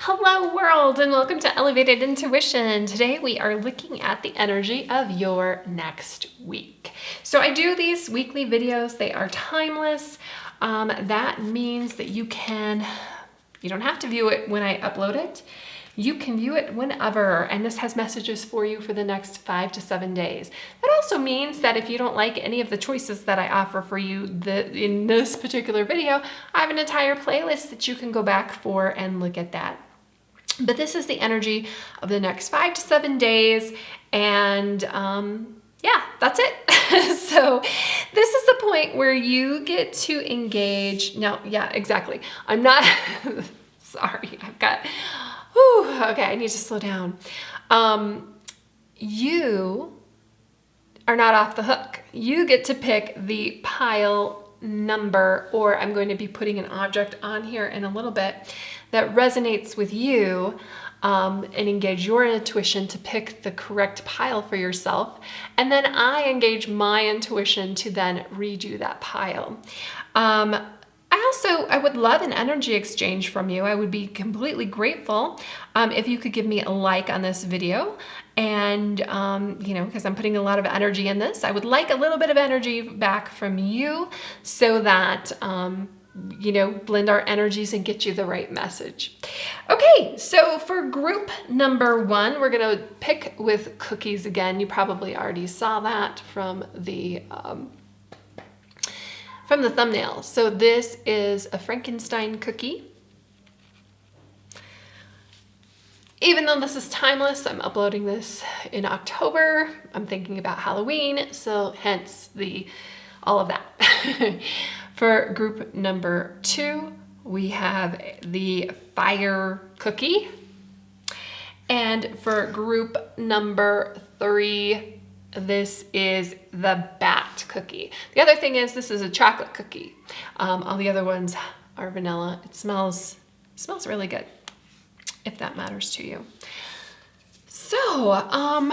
Hello world and welcome to Elevated Intuition. Today we are looking at the energy of your next week. So I do these weekly videos. They are timeless. That means that you don't have to view it when I upload it. You can view it whenever, and this has messages for you for the next 5 to 7 days. That also means that if you don't like any of the choices that I offer for you in this particular video, I have an entire playlist that you can go back for and look at that. But this is the energy of the next 5 to 7 days, and yeah, that's it. So this is the point where you get to engage. No, yeah, exactly. I'm not, sorry, okay, I need to slow down. You are not off the hook. You get to pick the pile number, or I'm going to be putting an object on here in a little bit that resonates with you, and engage your intuition to pick the correct pile for yourself. And then I engage my intuition to then redo that pile. I would love an energy exchange from you. I would be completely grateful if you could give me a like on this video. And, because I'm putting a lot of energy in this, I would like a little bit of energy back from you so that, blend our energies and get you the right message. Okay, so for group number 1, we're going to pick with cookies again. You probably already saw that from the thumbnail. So this is a Frankenstein cookie. Even though this is timeless, I'm uploading this in October. I'm thinking about Halloween, so hence all of that. For group number 2, we have the fire cookie. And for group number 3, this is the bat cookie. The other thing is this is a chocolate cookie. All the other ones are vanilla. It smells really good, if that matters to you. So I'm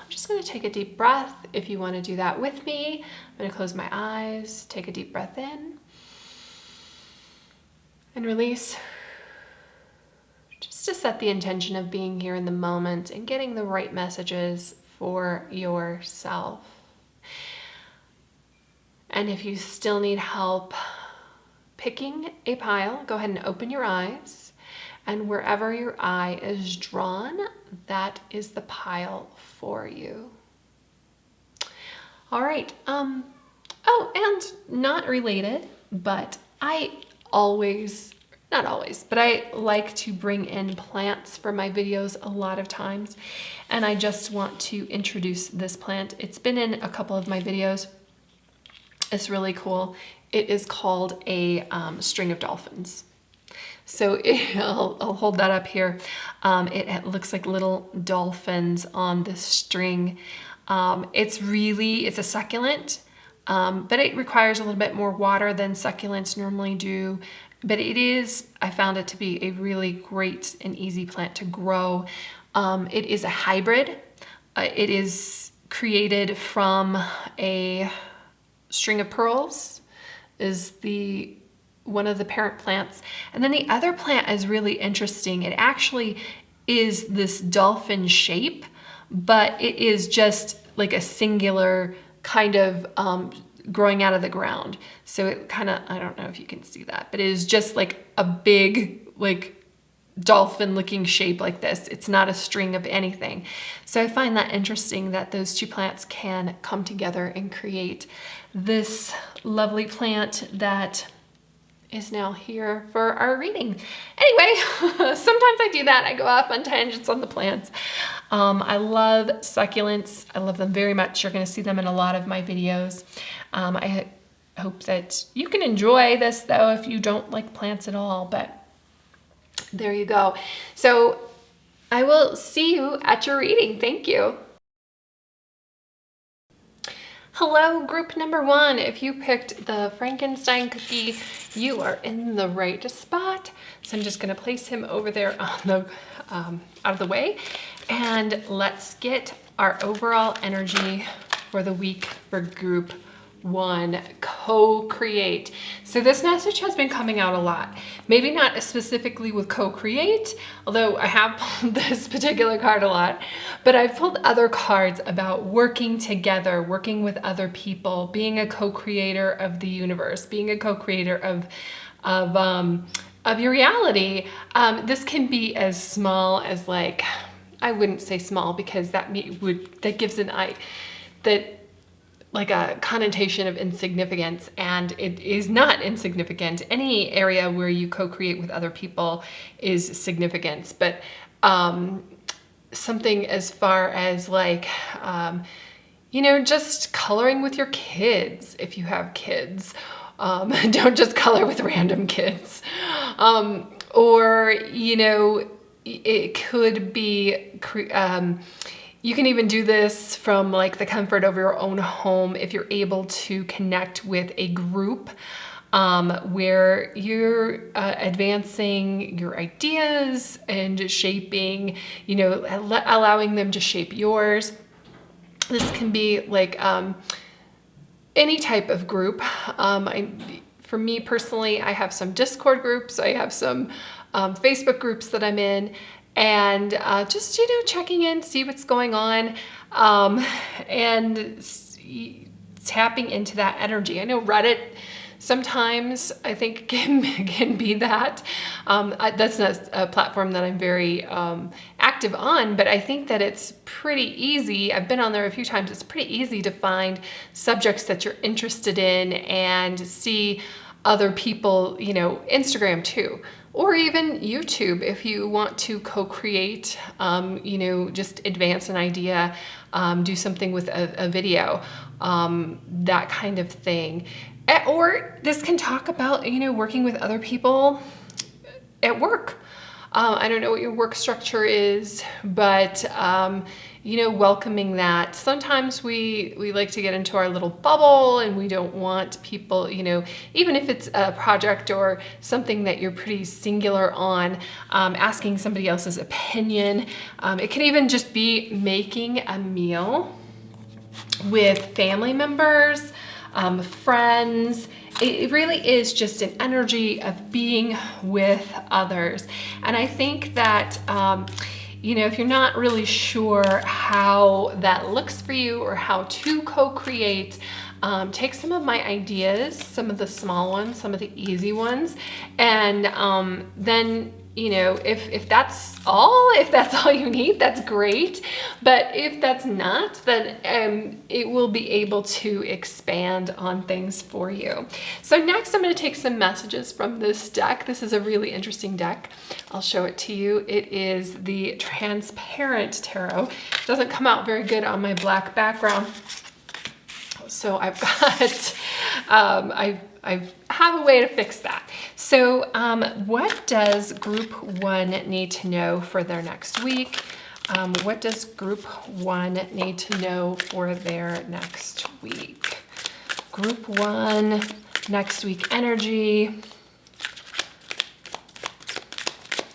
just going to take a deep breath. If you want to do that with me, I'm going to close my eyes, take a deep breath in and release, just to set the intention of being here in the moment and getting the right messages for yourself. And if you still need help picking a pile, go ahead and open your eyes, and wherever your eye is drawn, that is the pile for you. All right. Oh, and not related, but not always, but I like to bring in plants for my videos a lot of times. And I just want to introduce this plant. It's been in a couple of my videos. It's really cool. It is called a string of dolphins. So I'll hold that up here. It looks like little dolphins on this string. It's a succulent, but it requires a little bit more water than succulents normally do. But I found it to be a really great and easy plant to grow. It is a hybrid. It is created from a string of pearls, is one of the parent plants. And then the other plant is really interesting. It actually is this dolphin shape, but it is just like a singular kind of growing out of the ground. So it kind of, I don't know if you can see that, but it is just like a big, like dolphin looking shape like this. It's not a string of anything. So I find that interesting that those two plants can come together and create this lovely plant that is now here for our reading. Anyway, sometimes I do that. I go off on tangents on the plants. I love succulents. I love them very much. You're going to see them in a lot of my videos. I hope that you can enjoy this though if you don't like plants at all, but there you go. So I will see you at your reading. Thank you. Hello, group number 1. If you picked the Frankenstein cookie, you are in the right spot. So I'm just going to place him over there on the out of the way, and let's get our overall energy for the week for group one, co-create. So this message has been coming out a lot. Maybe not specifically with co-create, although I have pulled this particular card a lot, but I've pulled other cards about working together, working with other people, being a co-creator of the universe, being a co-creator of your reality. This can be as small as, like, I wouldn't say small because that gives like a connotation of insignificance, and it is not insignificant. Any area where you co-create with other people is significance, but something as far as, like, you know, just coloring with your kids if you have kids. Don't just color with random kids. Or, you know, it could be, you can even do this from, like, the comfort of your own home if you're able to connect with a group where you're advancing your ideas and shaping, you know, allowing them to shape yours. This can be like any type of group. For me personally, I have some Discord groups, I have some Facebook groups that I'm in, and just, you know, checking in, see what's going on, and tapping into that energy. I know Reddit sometimes, I think, can be that. That's not a platform that I'm very active on, but I think that it's pretty easy. I've been on there a few times. It's pretty easy to find subjects that you're interested in and see other people, you know, Instagram too, or even YouTube if you want to co-create, you know, just advance an idea, do something with a video, that kind of thing. Or this can talk about, you know, working with other people at work. I don't know what your work structure is, but, you know, welcoming that. Sometimes we like to get into our little bubble and we don't want people, you know, even if it's a project or something that you're pretty singular on, asking somebody else's opinion. It can even just be making a meal with family members, friends. It really is just an energy of being with others. And I think that, you know, if you're not really sure how that looks for you or how to co-create, take some of my ideas, some of the small ones, some of the easy ones, and then, you know, if that's all you need, that's great. But if that's not, then it will be able to expand on things for you. So next I'm going to take some messages from this deck. This is a really interesting deck. I'll show it to you. It is the Transparent Tarot. It doesn't come out very good on my black background. So I've got, I have a way to fix that. So what does group one need to know for their next week? What does group one need to know for their next week? Group one, next week energy.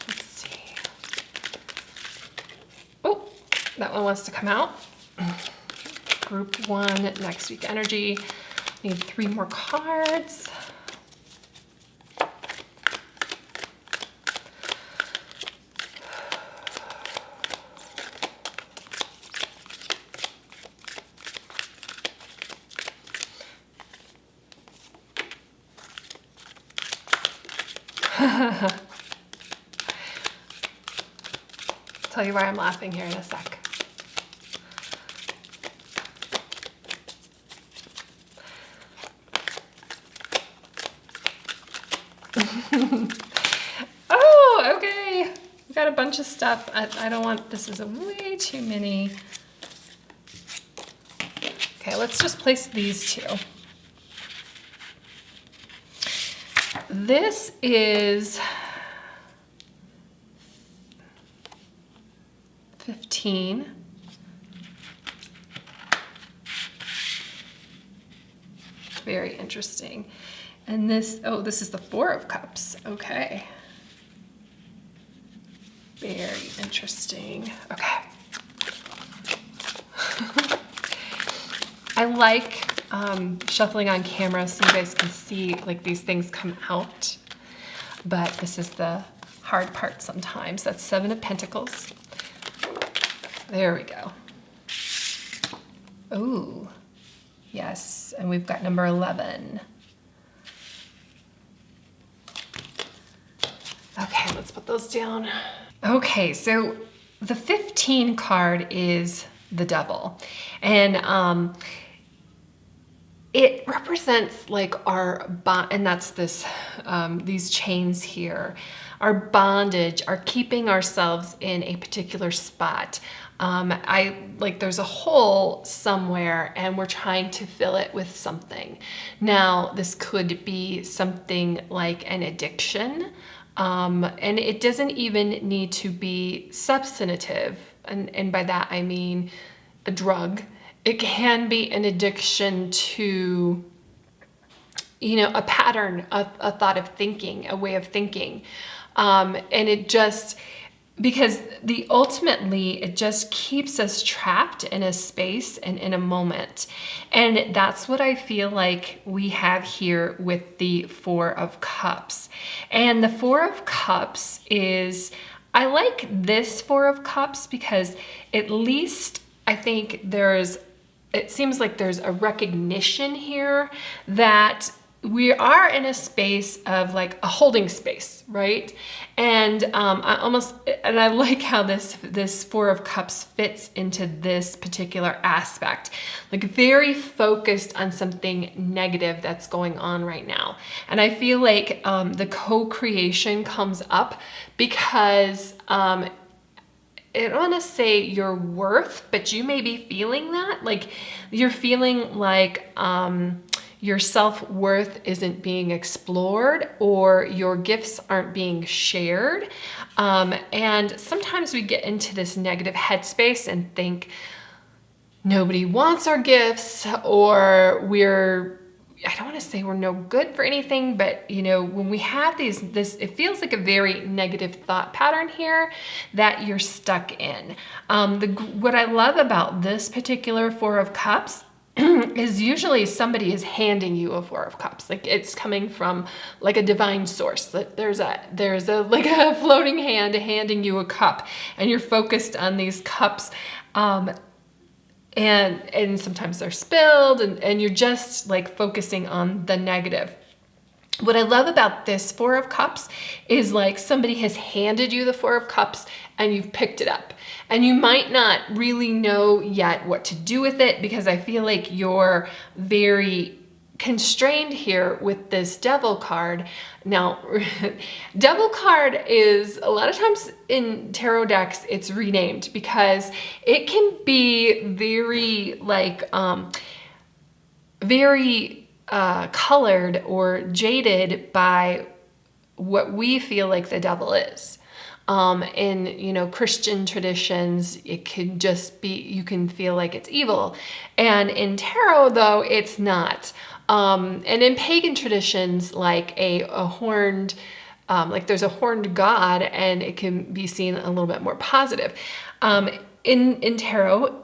Let's see. Oh, that one wants to come out. Group one, next week energy. Need 3 more cards. Tell you why I'm laughing here in a sec. Oh, okay. We've got a bunch of stuff. I don't want, this is way too many. Okay, let's just place these two. This is 15. Very interesting. And this, oh, this is the 4 of Cups. Okay. Very interesting. Okay. I like shuffling on camera so you guys can see like these things come out. But this is the hard part sometimes. That's 7 of Pentacles. There we go. Ooh, yes, and we've got number 11. Okay, let's put those down. Okay, so the 15 card is the Devil, and it represents like our bond, and that's this these chains here, our bondage, our keeping ourselves in a particular spot. There's a hole somewhere and we're trying to fill it with something. Now, this could be something like an addiction. And it doesn't even need to be substantive. And by that, I mean a drug. It can be an addiction to, a pattern, a thought of thinking, a way of thinking. And it just, because ultimately it just keeps us trapped in a space and in a moment. And that's what I feel like we have here with the 4 of Cups. And the 4 of Cups is, I like this 4 of Cups because at least I think it seems like there's a recognition here that we are in a space of like a holding space, right? And I like how this 4 of Cups fits into this particular aspect, like very focused on something negative that's going on right now. And I feel like the co-creation comes up because I don't want to say your worth, but you may be feeling that, like you're feeling like your self-worth isn't being explored or your gifts aren't being shared. And sometimes we get into this negative headspace and think nobody wants our gifts, or I don't want to say we're no good for anything, but when we have it feels like a very negative thought pattern here that you're stuck in. What I love about this particular 4 of Cups is usually somebody is handing you a 4 of Cups. Like it's coming from like a divine source. That there's a like a floating hand handing you a cup, and you're focused on these cups. And sometimes they're spilled and you're just like focusing on the negative. What I love about this 4 of Cups is like somebody has handed you the 4 of Cups and you've picked it up. And you might not really know yet what to do with it because I feel like you're very constrained here with this Devil card. Now, Devil card is a lot of times in tarot decks, it's renamed because it can be very like, very colored or jaded by what we feel like the devil is. In Christian traditions, it could just be, you can feel like it's evil. And in tarot, though, it's not. And in pagan traditions, like a horned, like there's a horned god, and it can be seen a little bit more positive. In tarot,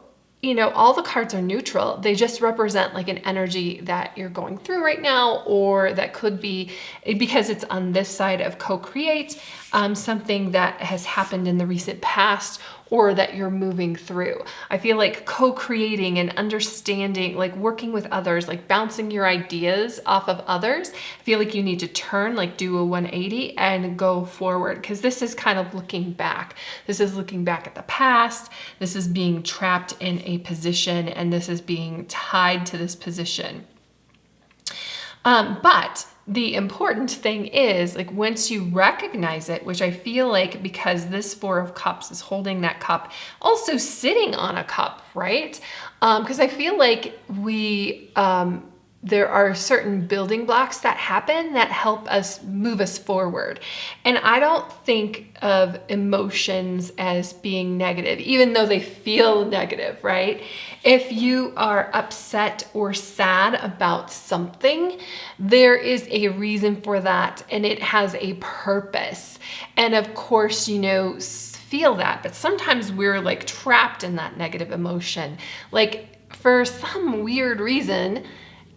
all the cards are neutral. They just represent like an energy that you're going through right now, or that could be, because it's on this side of co-create, something that has happened in the recent past or that you're moving through. I feel like co-creating and understanding, like working with others, like bouncing your ideas off of others. I feel like you need to turn, like do a 180 and go forward, because this is kind of looking back. This is looking back at the past. This is being trapped in a position, and this is being tied to this position. But the important thing is, like, once you recognize it, which I feel like, because this 4 of Cups is holding that cup, also sitting on a cup, right? Because I feel like there are certain building blocks that happen that help us move us forward. And I don't think of emotions as being negative, even though they feel negative, right? If you are upset or sad about something, there is a reason for that, and it has a purpose. And of course, feel that, but sometimes we're like trapped in that negative emotion. Like for some weird reason,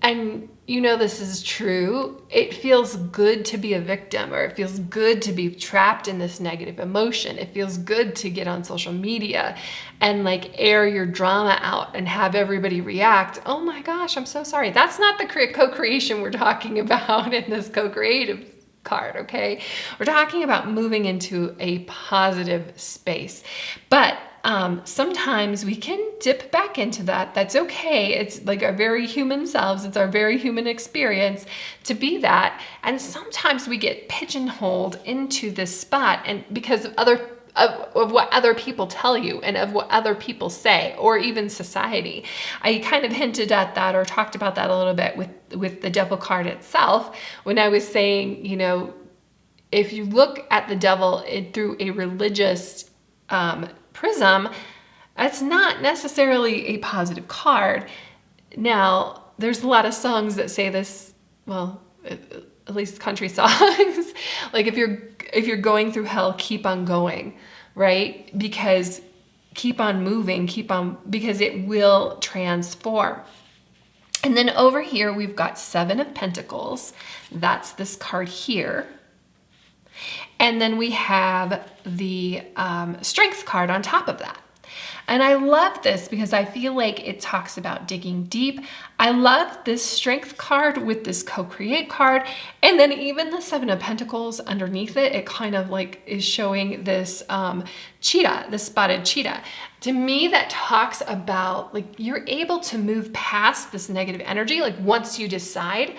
and you know this is true, it feels good to be a victim, or it feels good to be trapped in this negative emotion. It feels good to get on social media and like air your drama out and have everybody react. Oh my gosh, I'm so sorry. That's not the co-creation we're talking about in this co-creative card, okay? We're talking about moving into a positive space. But sometimes we can dip back into that. That's okay. It's like our very human selves. It's our very human experience to be that. And sometimes we get pigeonholed into this spot, and because of what other people tell you and of what other people say, or even society. I kind of hinted at that or talked about that a little bit with the devil card itself when I was saying, you know, if you look at the devil through a religious prism, that's not necessarily a positive card. Now, there's a lot of songs that say this, well, at least country songs, like if you're going through hell, keep on going, right? Because keep on moving, because it will transform. And then over here, we've got 7 of Pentacles. That's this card here. And then we have the Strength card on top of that. And I love this because I feel like it talks about digging deep. I love this Strength card with this Co-Create card. And then even the 7 of Pentacles underneath it, it kind of like is showing this cheetah, this spotted cheetah. To me, that talks about like you're able to move past this negative energy, like once you decide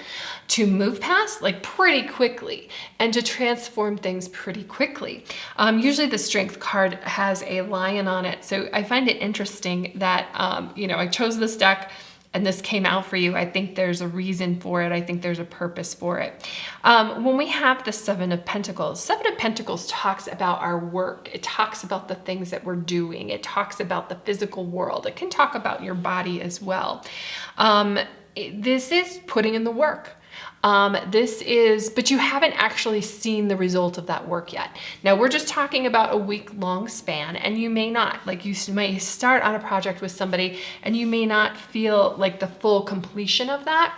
to move past, like pretty quickly, and to transform things pretty quickly. Usually the Strength card has a lion on it. So I find it interesting that, you know, I chose this deck and this came out for you. I think there's a reason for it. I think there's a purpose for it. When we have the 7 of Pentacles, 7 of Pentacles talks about our work. It talks about the things that we're doing. It talks about the physical world. It can talk about your body as well. This is putting in the work. But you haven't actually seen the result of that work yet. Now we're just talking about a week-long span, and you may not, like you may start on a project with somebody and you may not feel like the full completion of that.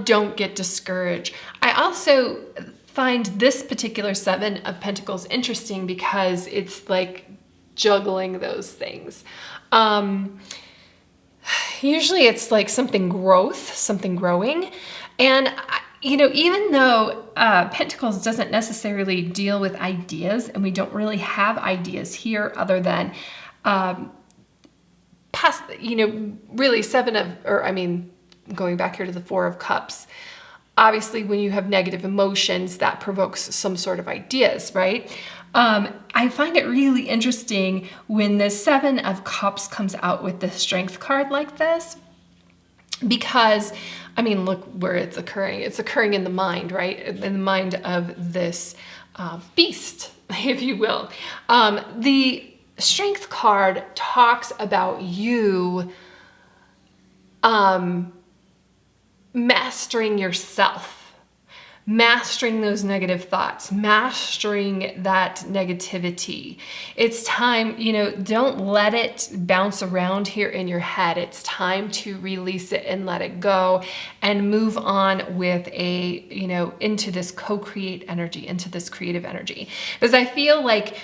Don't get discouraged. I also find this particular 7 of Pentacles interesting because it's like juggling those things. Usually it's like something growing. And, you know, even though Pentacles doesn't necessarily deal with ideas, and we don't really have ideas here other than, you know, really going back here to the 4 of Cups. Obviously, when you have negative emotions, that provokes some sort of ideas, right? I find it really interesting when the 7 of Cups comes out with the Strength card like this, because, I mean, look where it's occurring. It's occurring in the mind, right? In the mind of this beast, if you will. The Strength card talks about you mastering yourself. Mastering those negative thoughts, mastering that negativity. It's time, you know, don't let it bounce around here in your head. It's time to release it and let it go and move on with into this co-create energy, into this creative energy. Because I feel like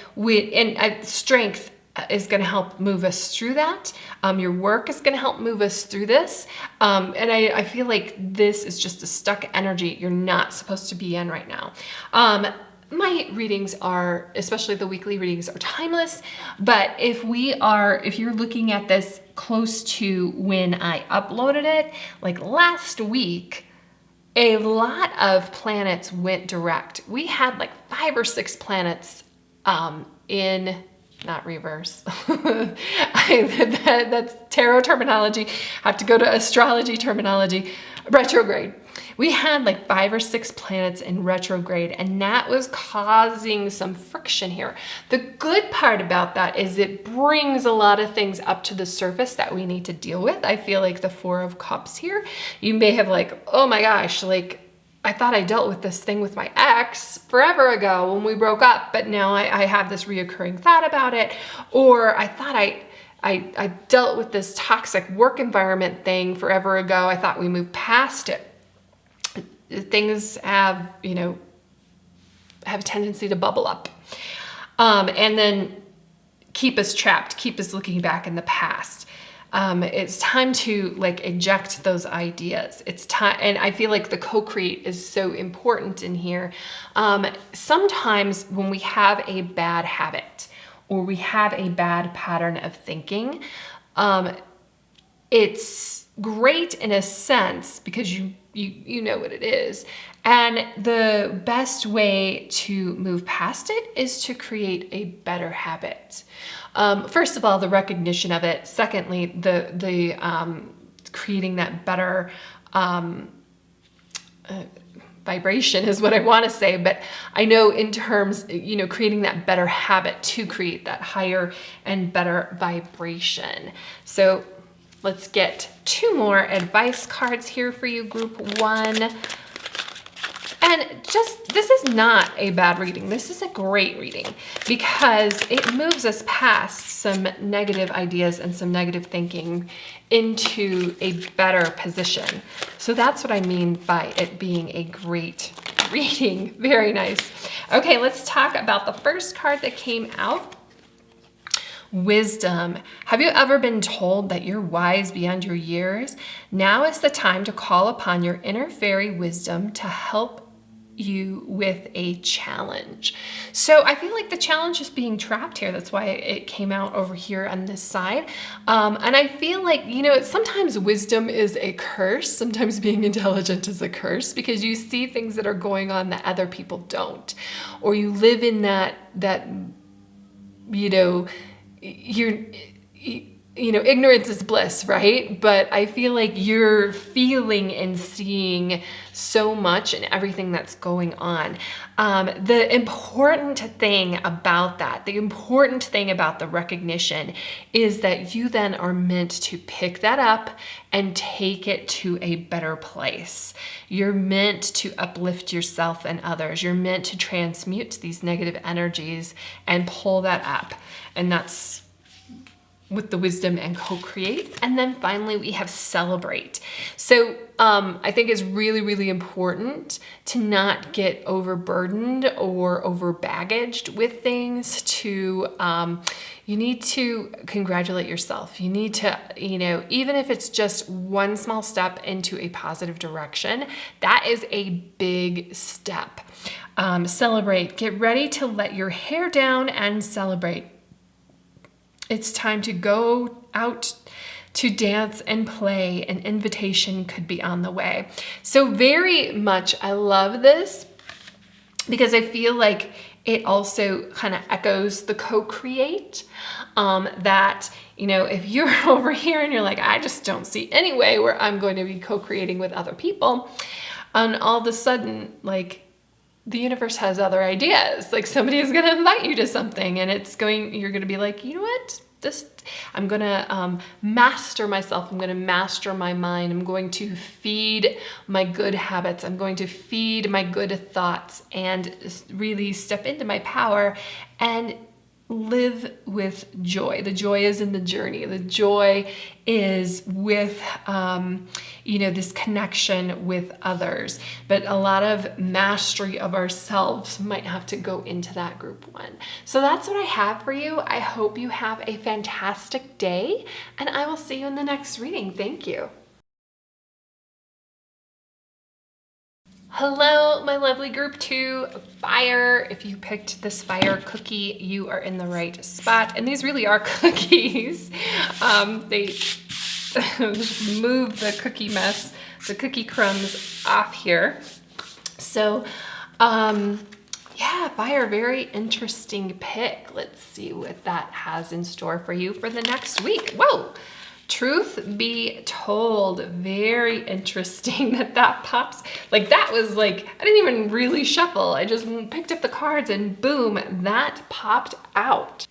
strength is going to help move us through that. Your work is going to help move us through this. And I feel like this is just a stuck energy you're not supposed to be in right now. My readings are, especially the weekly readings, are timeless. But if you're looking at this close to when I uploaded it, like last week, a lot of planets went direct. We had like 5 or 6 planets in... not reverse. That's tarot terminology. I have to go to astrology terminology. Retrograde. We had like 5 or 6 planets in retrograde, and that was causing some friction here. The good part about that is it brings a lot of things up to the surface that we need to deal with. I feel like the 4 of Cups here, you may have like, oh my gosh, like, I thought I dealt with this thing with my ex forever ago when we broke up, but now I have this reoccurring thought about it. Or I thought I dealt with this toxic work environment thing forever ago. I thought we moved past it. Things have, you know, have a tendency to bubble up. And then keep us trapped, keep us looking back in the past. It's time to like eject those ideas. It's time, and I feel like the co-create is so important in here. Sometimes when we have a bad habit or we have a bad pattern of thinking, it's great in a sense because you know what it is. And the best way to move past it is to create a better habit. First of all, the recognition of it. Secondly, the creating that better vibration is what I want to say, but I know in terms, you know, creating that better habit to create that higher and better vibration. So let's get 2 more advice cards here for you, group 1. And this is not a bad reading. This is a great reading because it moves us past some negative ideas and some negative thinking into a better position. So that's what I mean by it being a great reading. Very nice. Okay, let's talk about the first card that came out. Wisdom. Have you ever been told that you're wise beyond your years? Now is the time to call upon your inner fairy wisdom to help you with a challenge. So I feel like the challenge is being trapped here. That's why it came out over here on this side. And I feel like, you know, sometimes wisdom is a curse. Sometimes being intelligent is a curse because you see things that are going on that other people don't. Or you live in that you know, you know, ignorance is bliss, right? But I feel like you're feeling and seeing so much in everything that's going on. The important thing about that, the important thing about the recognition is that you then are meant to pick that up and take it to a better place. You're meant to uplift yourself and others. You're meant to transmute these negative energies and pull that up. And that's with the wisdom and co-create. And then finally we have celebrate. So I think it's really, really important to not get overburdened or over baggaged with things. You need to congratulate yourself. You need to, you know, even if it's just one small step into a positive direction, that is a big step. Celebrate. Get ready to let your hair down and celebrate. It's time to go out to dance and play. An invitation could be on the way. So very much, I love this because I feel like it also kind of echoes the co-create, that, you know, if you're over here and you're like, I just don't see any way where I'm going to be co-creating with other people, and all of a sudden, like, the universe has other ideas. Like somebody is going to invite you to something and you're going to be like, you know what? I'm going to master myself. I'm going to master my mind. I'm going to feed my good habits. I'm going to feed my good thoughts and really step into my power and live with joy. The joy is in the journey. The joy is with, you know, this connection with others. But a lot of mastery of ourselves might have to go into that group 1. So that's what I have for you. I hope you have a fantastic day, and I will see you in the next reading. Thank you. Hello, my lovely group 2, fire. If you picked this fire cookie, you are in the right spot. And these really are cookies. They move the cookie mess, the cookie crumbs off here. So, yeah, fire, very interesting pick. Let's see what that has in store for you for the next week. Whoa. Truth be told, very interesting that pops. Like that was like, I didn't even really shuffle. I just picked up the cards and boom, that popped out.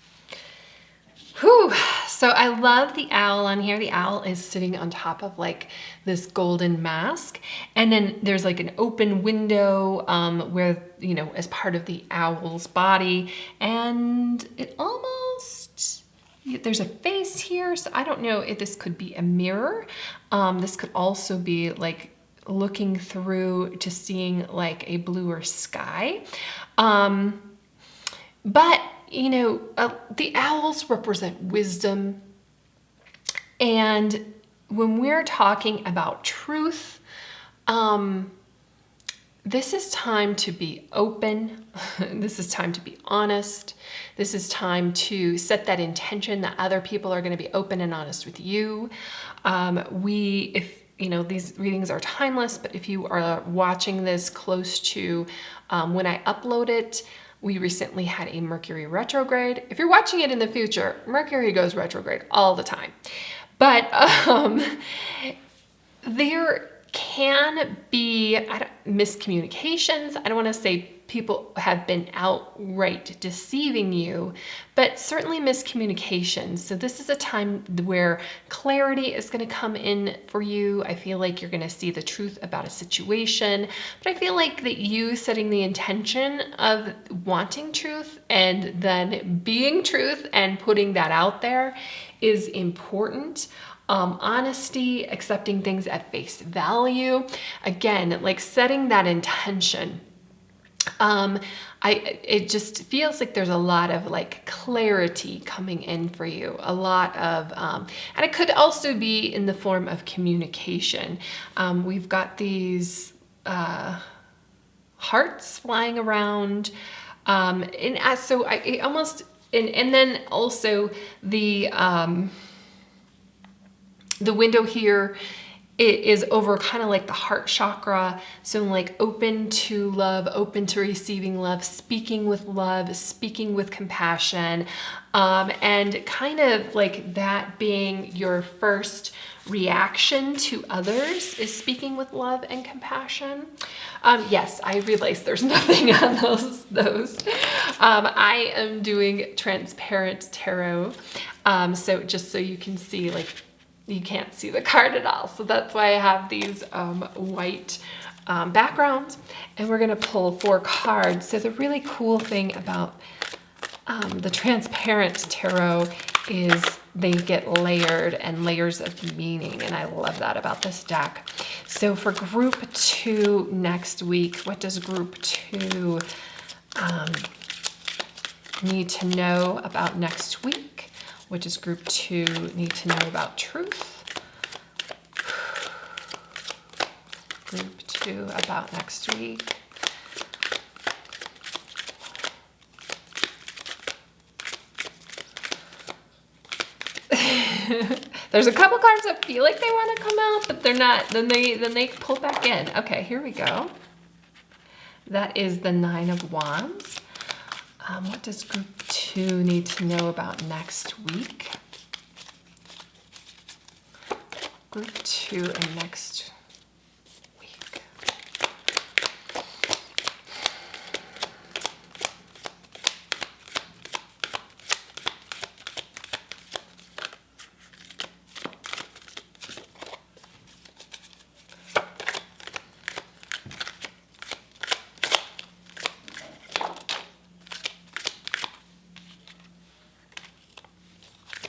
Whew. So I love the owl on here. The owl is sitting on top of like this golden mask. And then there's like an open window where, you know, as part of the owl's body. And it almost there's a face here, so I don't know if this could be a mirror. This could also be like looking through to seeing like a bluer sky. But, you know, the owls represent wisdom. And when we're talking about truth, this is time to be open. This is time to be honest. This is time to set that intention that other people are going to be open and honest with you. If you know, these readings are timeless, but if you are watching this close to when I upload it, we recently had a Mercury retrograde. If you're watching it in the future, Mercury goes retrograde all the time. But there can be miscommunications. I don't want to say people have been outright deceiving you, but certainly miscommunications. So this is a time where clarity is going to come in for you. I feel like you're going to see the truth about a situation, but I feel like that you setting the intention of wanting truth and then being truth and putting that out there is important. Honesty, accepting things at face value. Again, like setting that intention. It just feels like there's a lot of like clarity coming in for you. A lot of, and it could also be in the form of communication. We've got these hearts flying around. And then also the window here, it is over kind of like the heart chakra. So like open to love, open to receiving love, speaking with compassion, and kind of like that being your first reaction to others is speaking with love and compassion. Yes, I realize there's nothing on those. I am doing transparent tarot. So just so you can see, like, you can't see the card at all. So that's why I have these white backgrounds, and we're gonna pull 4 cards. So the really cool thing about the transparent tarot is they get layered and layers of meaning, and I love that about this deck. So for group 2 next week, what does group 2 need to know about next week? What does group 2 need to know about truth? Group 2 about next week. There's a couple cards that feel like they want to come out, but they're not. Then they pull back in. Okay, here we go. That is the 9 of Wands. What does group 2 need to know about next week? Group 2 and next week.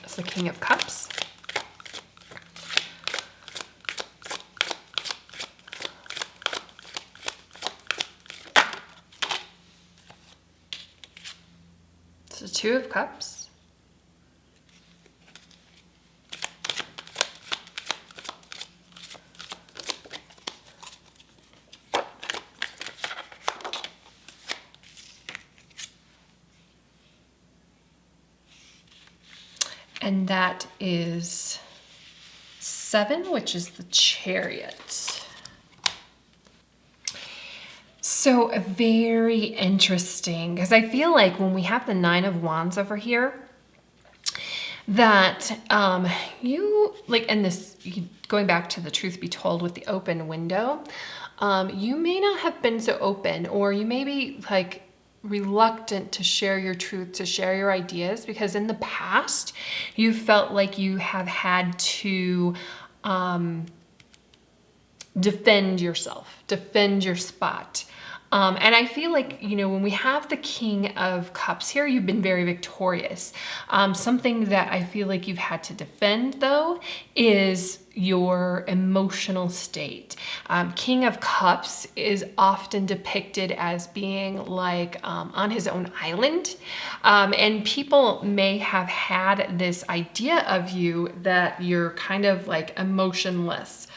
It's the King of Cups. It's the 2 of Cups. And that is 7, which is the Chariot. So very interesting, because I feel like when we have the 9 of Wands over here, that you, like, and this, going back to the truth be told with the open window, you may not have been so open, or you may be like reluctant to share your truth, to share your ideas, because in the past you felt like you have had to defend yourself, defend your spot. And I feel like, you know, when we have the King of Cups here, you've been very victorious. Something that I feel like you've had to defend, though, is your emotional state. King of Cups is often depicted as being like on his own island. And people may have had this idea of you that you're kind of like emotionless.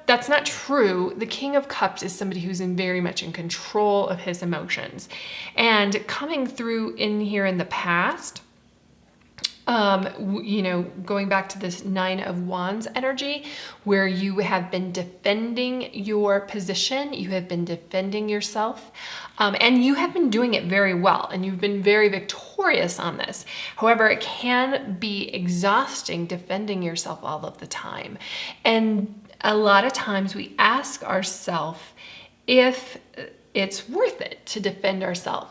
That's not true. The King of Cups is somebody who's very much in control of his emotions. And coming through in here in the past, you know, going back to this Nine of Wands energy, where you have been defending your position, you have been defending yourself, and you have been doing it very well, and you've been very victorious on this. However, it can be exhausting defending yourself all of the time. And a lot of times we ask ourselves if it's worth it to defend ourselves.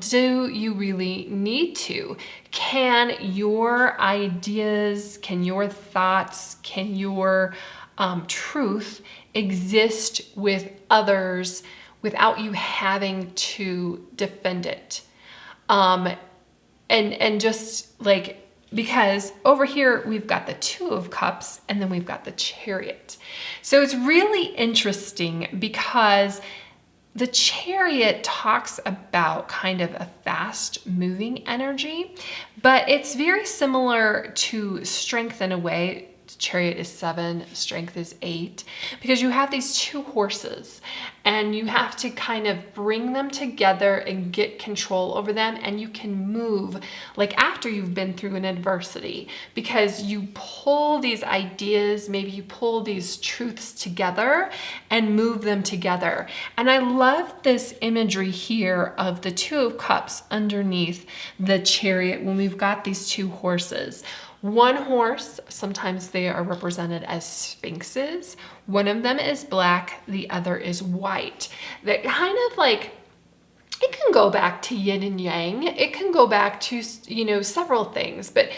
Do you really need to? Can your ideas, can your thoughts, can your truth exist with others without you having to defend it? And just like, because over here we've got the Two of Cups and then we've got the Chariot. So it's really interesting because the Chariot talks about kind of a fast moving energy, but it's very similar to Strength in a way. Chariot is 7, Strength is 8, because you have these two horses and you have to kind of bring them together and get control over them, and you can move like after you've been through an adversity, because you pull these ideas, maybe you pull these truths together and move them together. And I love this imagery here of the Two of Cups underneath the Chariot when we've got these two horses. One horse, sometimes they are represented as sphinxes. One of them is black, the other is white. That kind of like, it can go back to yin and yang. It can go back to, you know, several things, but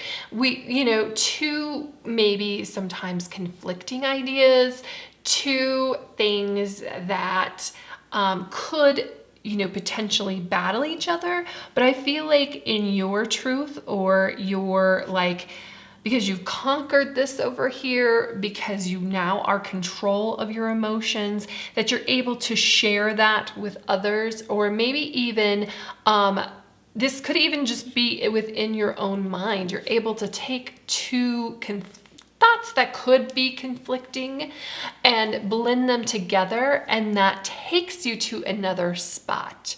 two maybe sometimes conflicting ideas, two things that could, potentially battle each other. But I feel like in your truth, or your like, because you've conquered this over here, because you now are control of your emotions, that you're able to share that with others, or maybe even this could even just be within your own mind. You're able to take two thoughts that could be conflicting and blend them together, and that takes you to another spot.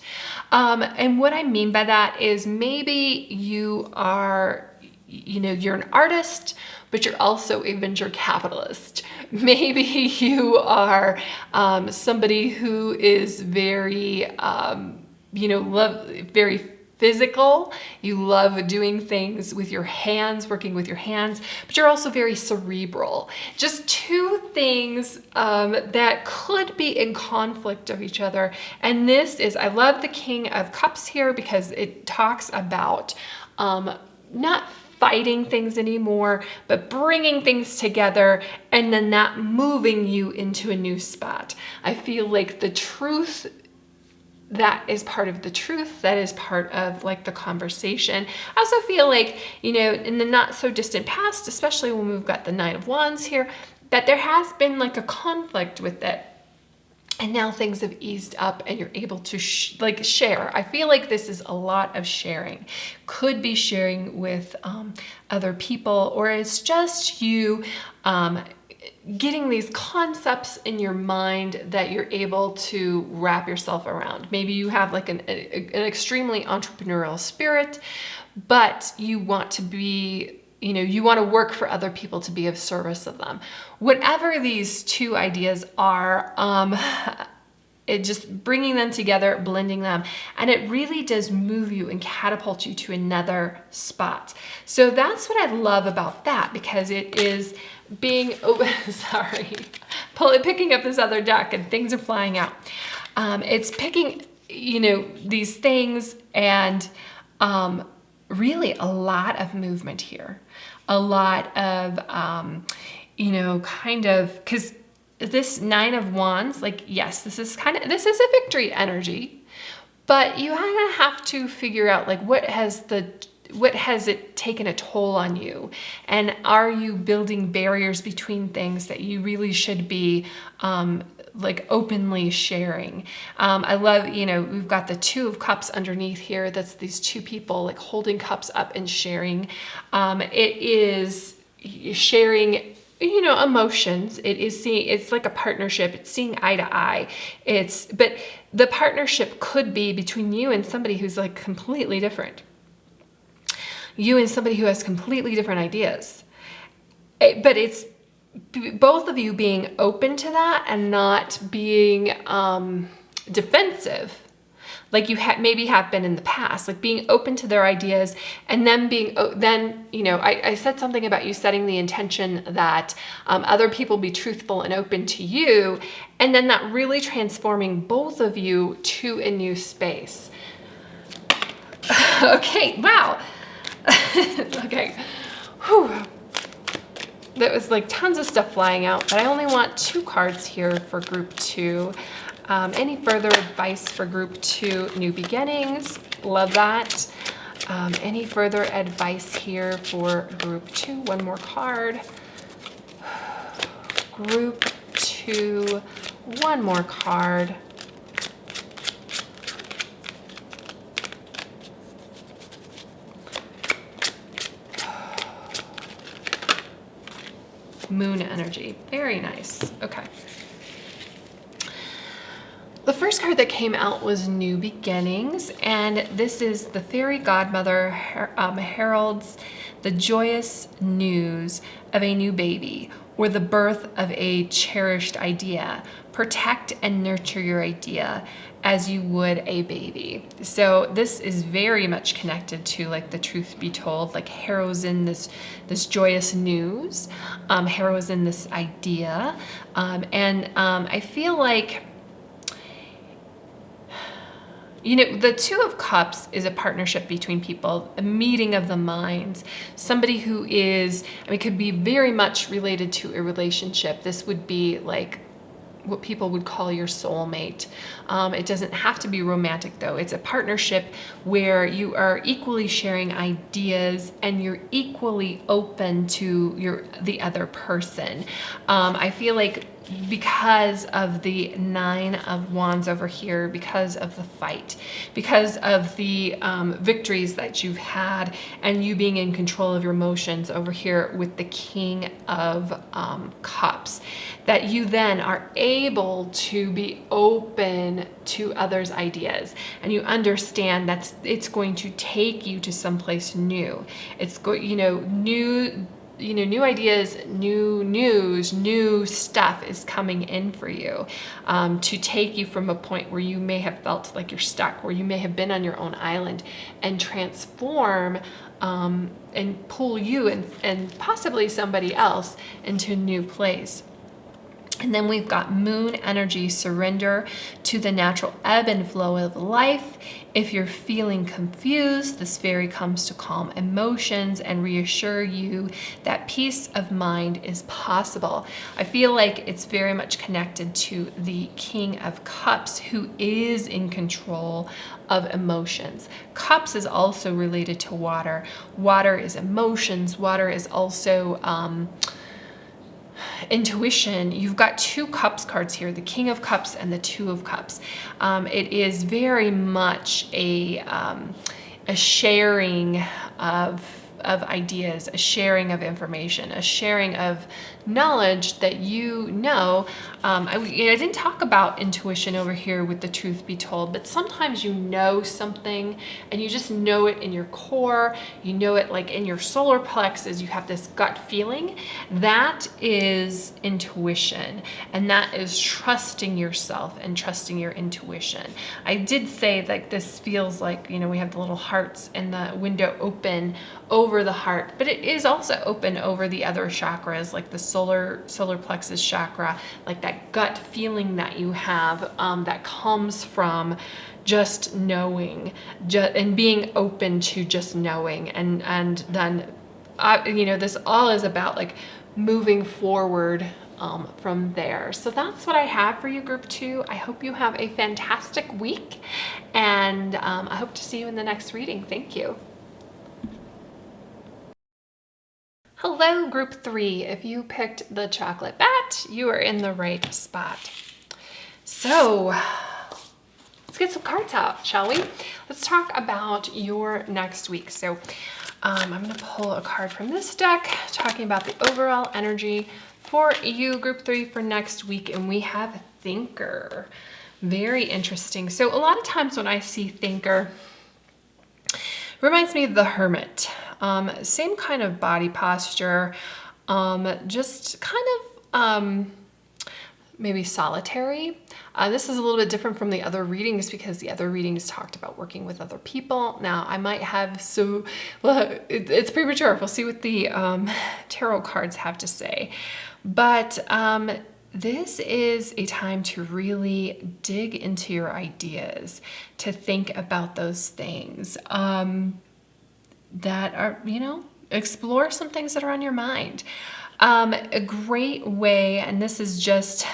And what I mean by that is maybe you are, you're an artist, but you're also a venture capitalist. Maybe you are somebody who is very, very physical. You love doing things with your hands, working with your hands, but you're also very cerebral. Just two things that could be in conflict of each other. And this is, I love the King of Cups here because it talks about not fighting things anymore, but bringing things together and then that moving you into a new spot. I feel like the truth, that is part of the truth, that is part of like the conversation. I also feel like, in the not so distant past, especially when we've got the Nine of Wands here, that there has been like a conflict with it. And now things have eased up and you're able to share. I feel like this is a lot of sharing. Could be sharing with other people, or it's just you getting these concepts in your mind that you're able to wrap yourself around. Maybe you have like an extremely entrepreneurial spirit, but you want to be, you want to work for other people to be of service of them. Whatever these two ideas are, it just bringing them together, blending them, and it really does move you and catapult you to another spot. So that's what I love about that, because it is being, picking up this other deck and things are flying out. It's picking, these things, and really a lot of movement here. A lot of, because this Nine of Wands, like, yes, this is a victory energy, but you kind of have to figure out, like, what has it taken a toll on you? And are you building barriers between things that you really should be, like, openly sharing? I love, we've got the Two of Cups underneath here. That's these two people, like, holding cups up and sharing. It is sharing, emotions. It's like a partnership. It's seeing eye to eye. But the partnership could be between you and somebody who's, like, completely different. You and somebody who has completely different ideas. But it's both of you being open to that and not being defensive, like you maybe have been in the past, like being open to their ideas, and then I said something about you setting the intention that other people be truthful and open to you, and then that really transforming both of you to a new space. Okay, wow. Okay. Whew. That was like tons of stuff flying out, but I only want 2 cards here for group 2. Any further advice for group 2? New beginnings. Love that. Any further advice here for group 2? One more card. Group 2. One more card. Moon energy. Very nice. Okay. The first card that came out was New Beginnings, and this is the Fairy Godmother heralds the joyous news of a new baby or the birth of a cherished idea. Protect and nurture your idea as you would a baby. So this is very much connected to, like, the truth be told, like, heralds in this joyous news, heralds in this idea, and I feel like, the Two of Cups is a partnership between people, a meeting of the minds. Somebody who is, could be very much related to a relationship. This would be like what people would call your soulmate. It doesn't have to be romantic, though. It's a partnership where you are equally sharing ideas and you're equally open to the other person. I feel like because of the Nine of Wands over here, because of the fight, because of the victories that you've had, and you being in control of your emotions over here with the King of Cups, that you then are able to be open to others' ideas, and you understand that it's going to take you to someplace new. It's new ideas, new news, new stuff is coming in for you, to take you from a point where you may have felt like you're stuck, where you may have been on your own island, and transform and pull you and possibly somebody else into a new place. And then we've got Moon energy, surrender to the natural ebb and flow of life. If you're feeling confused, this fairy comes to calm emotions and reassure you that peace of mind is possible. I feel like it's very much connected to the King of Cups, who is in control of emotions. Cups is also related to water. Water is emotions. Water is also intuition. You've got 2 Cups cards here, the King of Cups and the Two of Cups. It is very much a sharing of ideas, a sharing of information, a sharing of knowledge that I didn't talk about intuition over here with the truth be told, but sometimes you know something and you just know it in your core, you know it like in your solar plexus, you have this gut feeling. That is intuition, and that is trusting yourself and trusting your intuition. I did say that this feels like, we have the little hearts and the window open over the heart, but it is also open over the other chakras, like the solar plexus chakra, like that gut feeling that you have, that comes from just knowing, and being open to just knowing, and then this all is about like moving forward from there. So that's what I have for you, group 2. I hope you have a fantastic week, and I hope to see you in the next reading. Thank you. Hello, group 3. If you picked the chocolate bat, you are in the right spot. So let's get some cards out, shall we? Let's talk about your next week. So I'm going to pull a card from this deck talking about the overall energy for you, group 3, for next week. And we have Thinker. Very interesting. So a lot of times when I see Thinker, it reminds me of the Hermit. Same kind of body posture, just kind of maybe solitary. This is a little bit different from the other readings because the other readings talked about working with other people. Now I might have it's premature. We'll see what the tarot cards have to say. But this is a time to really dig into your ideas, to think about those things that are, explore some things that are on your mind. A great way, and this is just,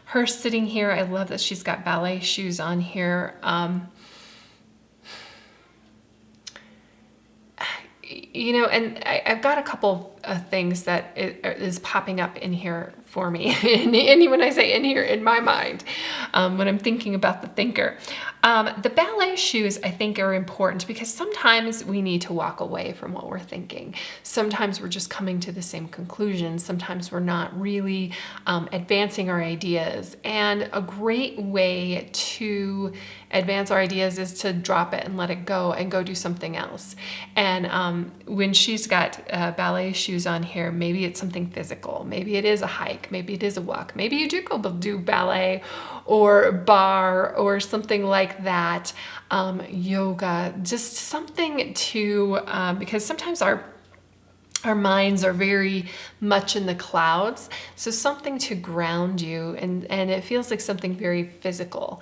her sitting here. I love that she's got ballet shoes on here. And I've got a couple of things that is popping up in here for me. And when I say in here, in my mind, when I'm thinking about the Thinker. The ballet shoes, I think, are important because sometimes we need to walk away from what we're thinking. Sometimes we're just coming to the same conclusion. Sometimes we're not really advancing our ideas. And a great way to advance our ideas is to drop it and let it go and go do something else. And when she's got ballet shoes on here, maybe it's something physical. Maybe it is a hike. Maybe it is a walk. Maybe you do go do ballet or bar or something like that. Yoga, just something to, because sometimes our minds are very much in the clouds. So something to ground you, and it feels like something very physical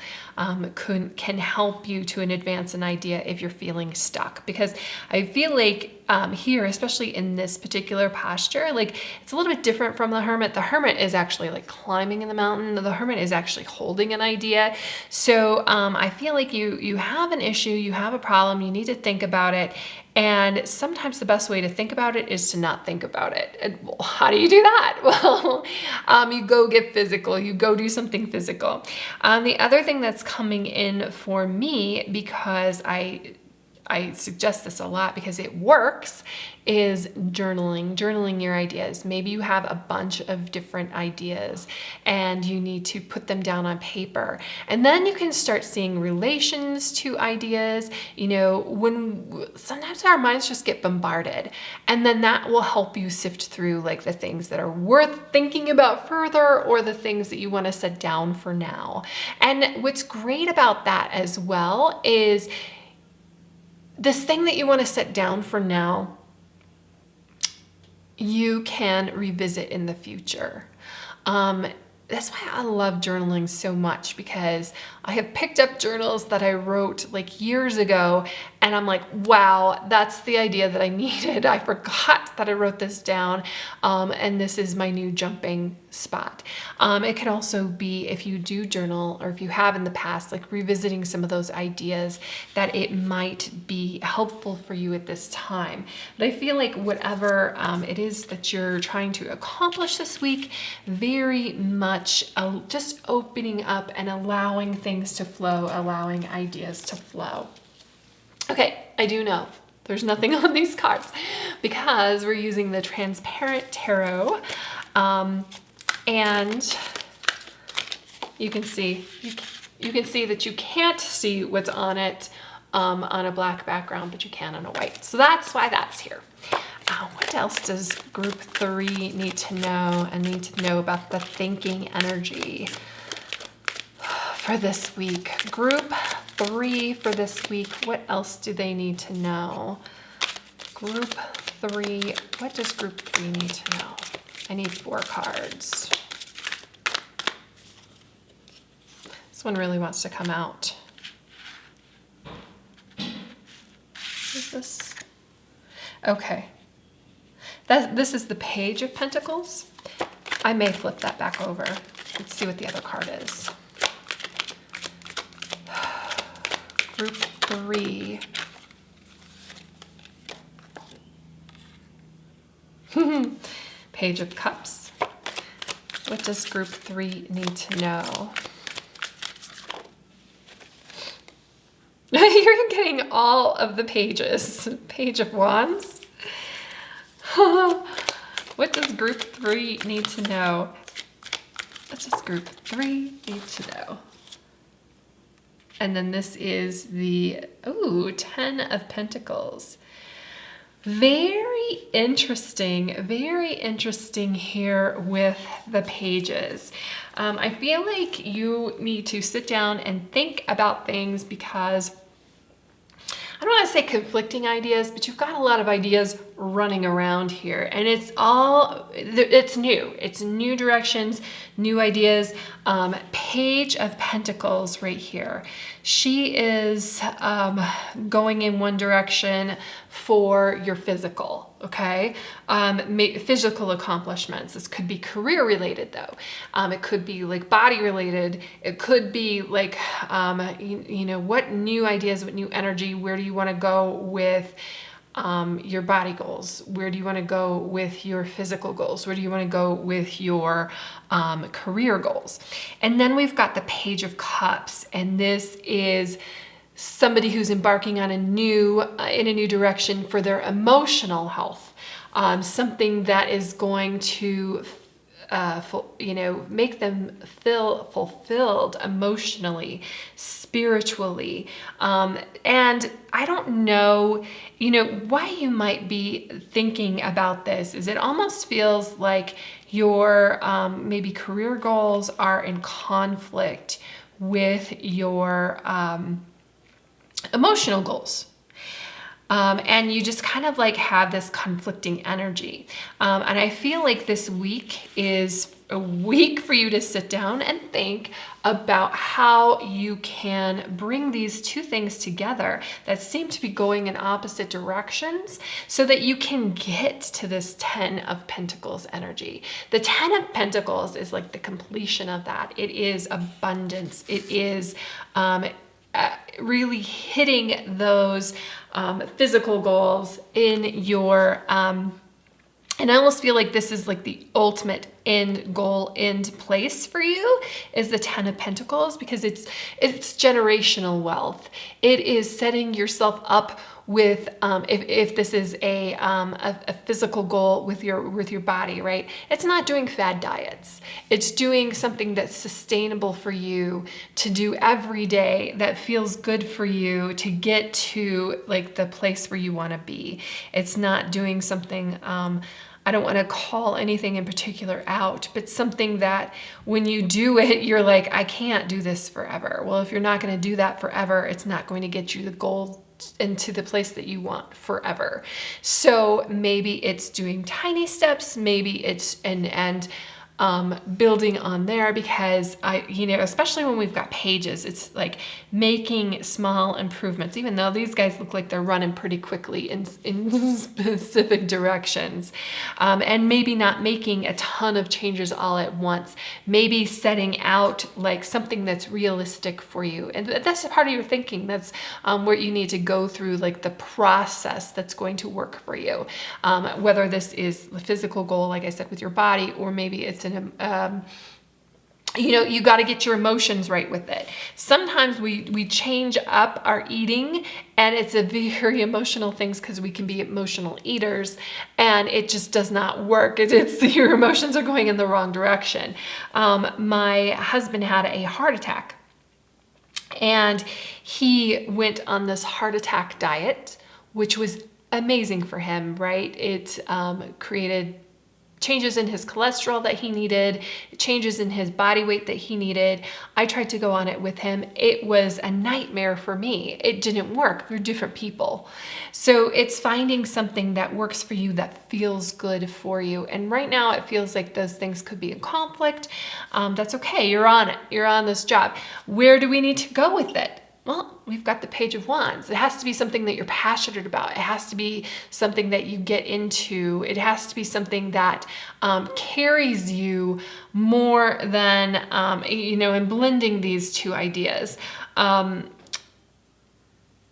can help you to advance an idea if you're feeling stuck. Because I feel like here, especially in this particular posture, like it's a little bit different from the Hermit. The Hermit is actually like climbing in the mountain. The Hermit is actually holding an idea. So I feel like you have an issue, you have a problem, you need to think about it. And sometimes the best way to think about it is to not think about it. And well, how do you do that? Well, you go get physical, you go do something physical. The other thing that's coming in for me, because I suggest this a lot because it works, is journaling your ideas. Maybe you have a bunch of different ideas and you need to put them down on paper. And then you can start seeing relations to ideas. When sometimes our minds just get bombarded, and then that will help you sift through like the things that are worth thinking about further or the things that you want to set down for now. And what's great about that as well is this thing that you want to set down for now, you can revisit in the future. That's why I love journaling so much, because I have picked up journals that I wrote like years ago and I'm like, wow, that's the idea that I needed. I forgot that I wrote this down, and this is my new jumping spot. It can also be, if you do journal or if you have in the past, like revisiting some of those ideas, that it might be helpful for you at this time. But I feel like whatever it is that you're trying to accomplish this week, very much just opening up and allowing things to flow, allowing ideas to flow. Okay, I do know there's nothing on these cards because we're using the transparent tarot, and you can see that you can't see what's on it on a black background, but you can on a white. So that's why that's here. What else does group 3 need to know and need to know about the thinking energy for this week? Group 3 for this week, what else do they need to know? Group 3, what does group 3 need to know? I need 4 cards. This one really wants to come out. What is this? Okay. This is the Page of Pentacles. I may flip that back over. Let's see what the other card is. Group 3. Page of Cups. What does group 3 need to know? You're getting all of the pages. Page of Wands. What does group 3 need to know? What does group 3 need to know? And then this is the, 10 of Pentacles. Very interesting here with the pages. I feel like you need to sit down and think about things because I don't want to say conflicting ideas, but you've got a lot of ideas running around here, and it's new. It's new directions, new ideas. Page of Pentacles right here. She is going in one direction for your physical, okay? Physical accomplishments. This could be career related though. It could be like body related. It could be like, what new ideas, what new energy, where do you want to go with your body goals? Where do you want to go with your physical goals? Where do you want to go with your career goals? And then we've got the Page of Cups, and this is somebody who's embarking on in a new direction for their emotional health. Something that is going to make them feel fulfilled emotionally, spiritually. And I don't know, why you might be thinking about this is it almost feels like your maybe career goals are in conflict with your emotional goals. And you just kind of like have this conflicting energy. And I feel like this week is a week for you to sit down and think about how you can bring these two things together that seem to be going in opposite directions so that you can get to this 10 of Pentacles energy. The 10 of Pentacles is like the completion of that. It is abundance. It is really hitting those physical goals in your, and I almost feel like this is like the ultimate end goal, end place for you is the 10 of Pentacles, because it's generational wealth. It is setting yourself up with, if this is a physical goal with your body, right? It's not doing fad diets. It's doing something that's sustainable for you to do every day, that feels good for you to get to like the place where you want to be. It's not doing something, I don't want to call anything in particular out, but something that when you do it, you're like, I can't do this forever. Well, if you're not going to do that forever, it's not going to get you the goal into the place that you want forever. So maybe it's doing tiny steps, maybe it's building on there, because especially when we've got pages, it's like making small improvements, even though these guys look like they're running pretty quickly in specific directions, and maybe not making a ton of changes all at once, maybe setting out like something that's realistic for you. And that's a part of your thinking. That's where you need to go through like the process that's going to work for you. Whether this is the physical goal, like I said, with your body, or maybe it's you got to get your emotions right with it. Sometimes we change up our eating, and it's a very emotional things because we can be emotional eaters, and it just does not work. It's your emotions are going in the wrong direction. My husband had a heart attack, and he went on this heart attack diet, which was amazing for him, right? It created changes in his cholesterol that he needed, changes in his body weight that he needed. I tried to go on it with him. It was a nightmare for me. It didn't work. We're different people. So it's finding something that works for you, that feels good for you. And right now it feels like those things could be in conflict. That's okay. You're on it. You're on this job. Where do we need to go with it? Well, we've got the Page of Wands. It has to be something that you're passionate about. It has to be something that you get into. It has to be something that carries you more than, in blending these two ideas. And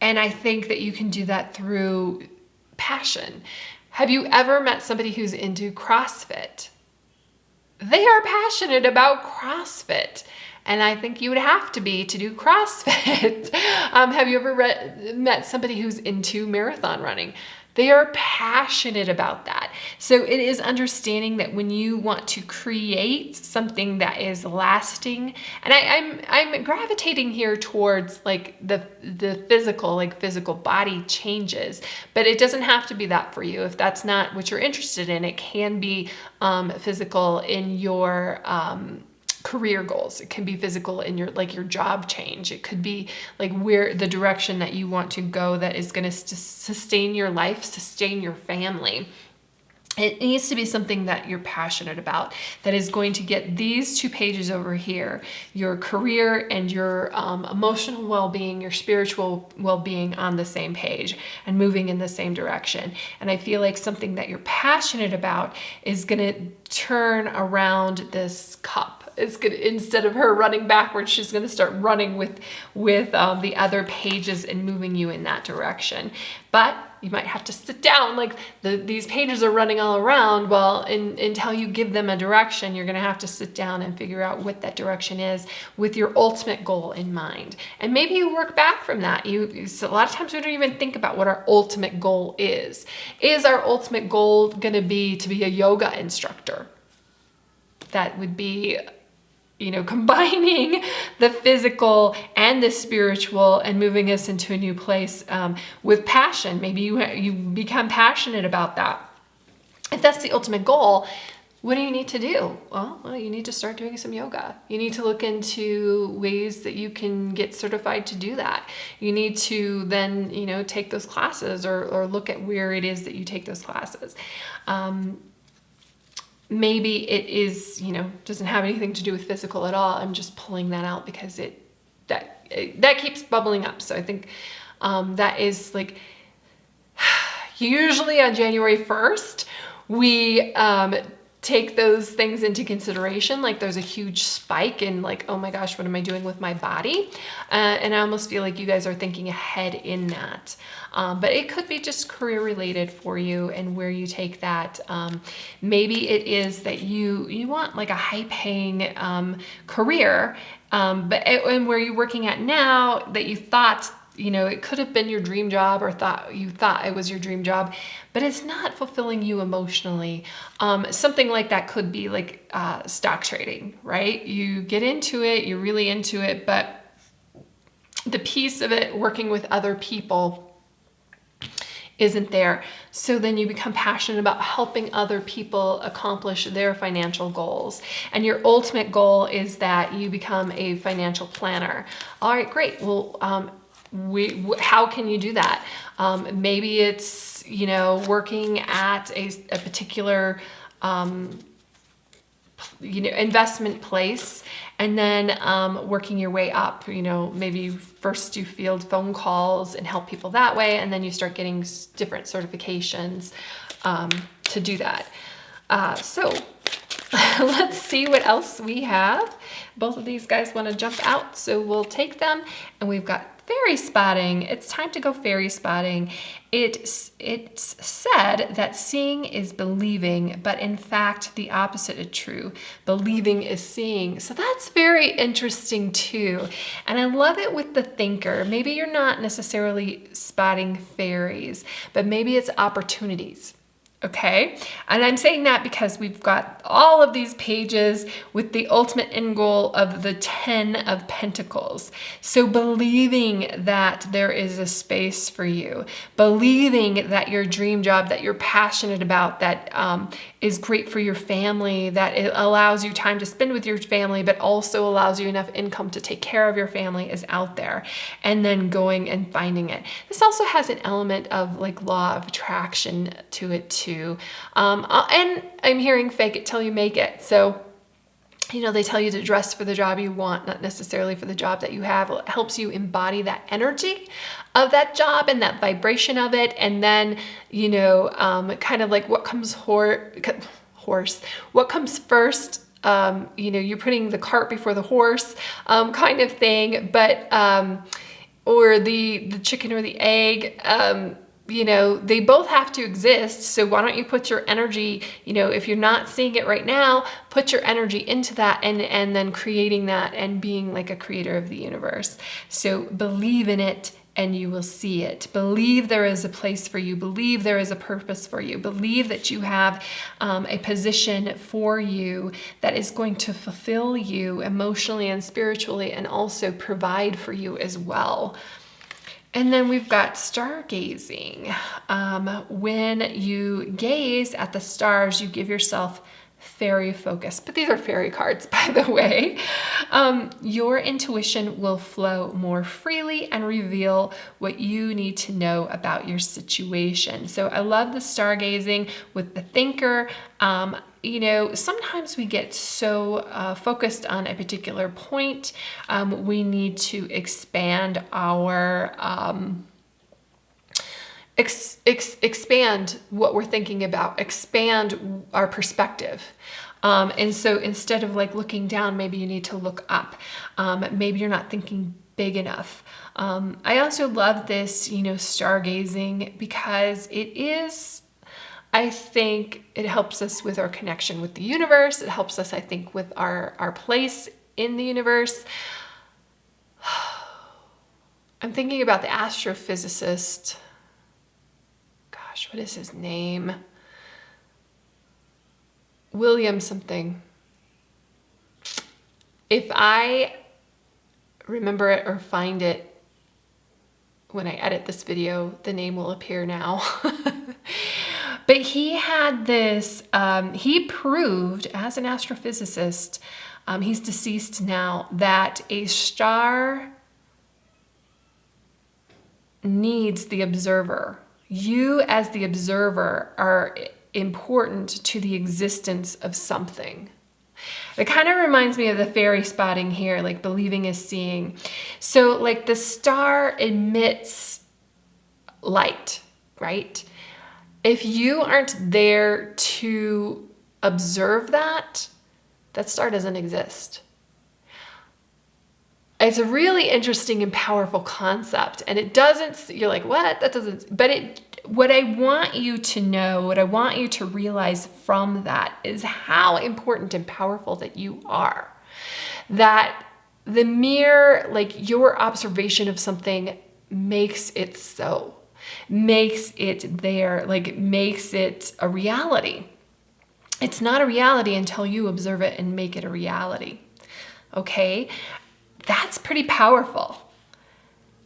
I think that you can do that through passion. Have you ever met somebody who's into CrossFit? They are passionate about CrossFit. And I think you would have to be to do CrossFit. Have you ever met somebody who's into marathon running? They are passionate about that. So it is understanding that when you want to create something that is lasting, and I'm gravitating here towards like the physical, like physical body changes, but it doesn't have to be that for you. If that's not what you're interested in, it can be physical in your career goals. It can be physical in your job change. It could be like where the direction that you want to go that is going to sustain your life, sustain your family. It needs to be something that you're passionate about, that is going to get these two pages over here, your career and your emotional well-being, your spiritual well-being on the same page and moving in the same direction. And I feel like something that you're passionate about is going to turn around this cup. It's gonna, instead of her running backwards, she's going to start running with the other pages and moving you in that direction. But you might have to sit down, like these pages are running all around. Well, until you give them a direction, you're going to have to sit down and figure out what that direction is with your ultimate goal in mind. And maybe you work back from that. So a lot of times we don't even think about what our ultimate goal is. Is our ultimate goal going to be a yoga instructor? That would be, combining the physical and the spiritual and moving us into a new place with passion. Maybe you become passionate about that. If that's the ultimate goal, what do you need to do? Well, you need to start doing some yoga. You need to look into ways that you can get certified to do that. You need to then, take those classes or look at where it is that you take those classes. Maybe it is, doesn't have anything to do with physical at all. I'm just pulling that out because that keeps bubbling up. So I think that is like, usually on January 1st, we take those things into consideration. Like there's a huge spike in like, oh my gosh, what am I doing with my body? And I almost feel like you guys are thinking ahead in that. But it could be just career related for you and where you take that. Maybe it is that you want like a high paying career, and where you're working at now that you thought, it could have been your dream job or you thought it was your dream job, but it's not fulfilling you emotionally. Something like that could be like stock trading, right? You get into it, you're really into it, but the piece of it working with other people isn't there. So then you become passionate about helping other people accomplish their financial goals. And your ultimate goal is that you become a financial planner. All right, great. Well, how can you do that? Maybe it's, working at a particular, investment place and then working your way up. Maybe you first do field phone calls and help people that way, and then you start getting different certifications to do that. So let's see what else we have. Both of these guys want to jump out, so we'll take them. And we've got fairy spotting. It's time to go fairy spotting. It's said that seeing is believing, but in fact, the opposite is true. Believing is seeing. So that's very interesting too. And I love it with the thinker. Maybe you're not necessarily spotting fairies, but maybe it's opportunities. Okay, and I'm saying that because we've got all of these pages with the ultimate end goal of the 10 of Pentacles. So believing that there is a space for you, believing that your dream job that you're passionate about, that is great for your family, that it allows you time to spend with your family, but also allows you enough income to take care of your family is out there, and then going and finding it. This also has an element of like law of attraction to it too. And I'm hearing fake it till you make it. So you know, they tell you to dress for the job you want, not necessarily for the job that you have. It helps you embody that energy of that job and that vibration of it. And then, you know, kind of like what comes what comes first, you know, you're putting the cart before the horse, kind of thing, but, or the chicken or the egg, you know, they both have to exist. So why don't you put your energy, you know, if you're not seeing it right now, put your energy into that and then creating that and being like a creator of the universe. So believe in it and you will see it. Believe there is a place for you. Believe there is a purpose for you. Believe that you have a position for you that is going to fulfill you emotionally and spiritually and also provide for you as well. And then we've got stargazing. When you gaze at the stars, you give yourself fairy focus. But these are fairy cards, by the way. Your intuition will flow more freely and reveal what you need to know about your situation. So I love the stargazing with the thinker. You know, sometimes we get so focused on a particular point. We need to expand our expand what we're thinking about, expand our perspective. And so instead of like looking down, maybe you need to look up. Maybe you're not thinking big enough. I also love this, you know, stargazing because it is, I think it helps us with our connection with the universe. It helps us, I think, with our place in the universe. I'm thinking about the astrophysicist. Gosh, what is his name? William something. If I remember it or find it when I edit this video, the name will appear now. But he had this, he proved as an astrophysicist, he's deceased now, that a star needs the observer. You as the observer are important to the existence of something. It kind of reminds me of the fairy spotting here, like believing is seeing. So like the star emits light, right? If you aren't there to observe that, that star doesn't exist. It's a really interesting and powerful concept. And it doesn't, you're like, what? That doesn't, but what I want you to know, what I want you to realize from that is how important and powerful that you are. That the mere, like your observation of something makes it so, makes it there, like makes it a reality. It's not a reality until you observe it and make it a reality. Okay? That's pretty powerful.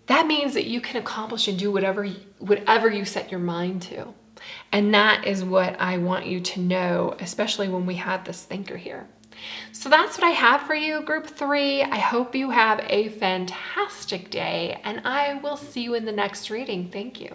That means that you can accomplish and do whatever you set your mind to. And that is what I want you to know, especially when we have this thinker here. So that's what I have for you, group 3. I hope you have a fantastic day, and I will see you in the next reading. Thank you.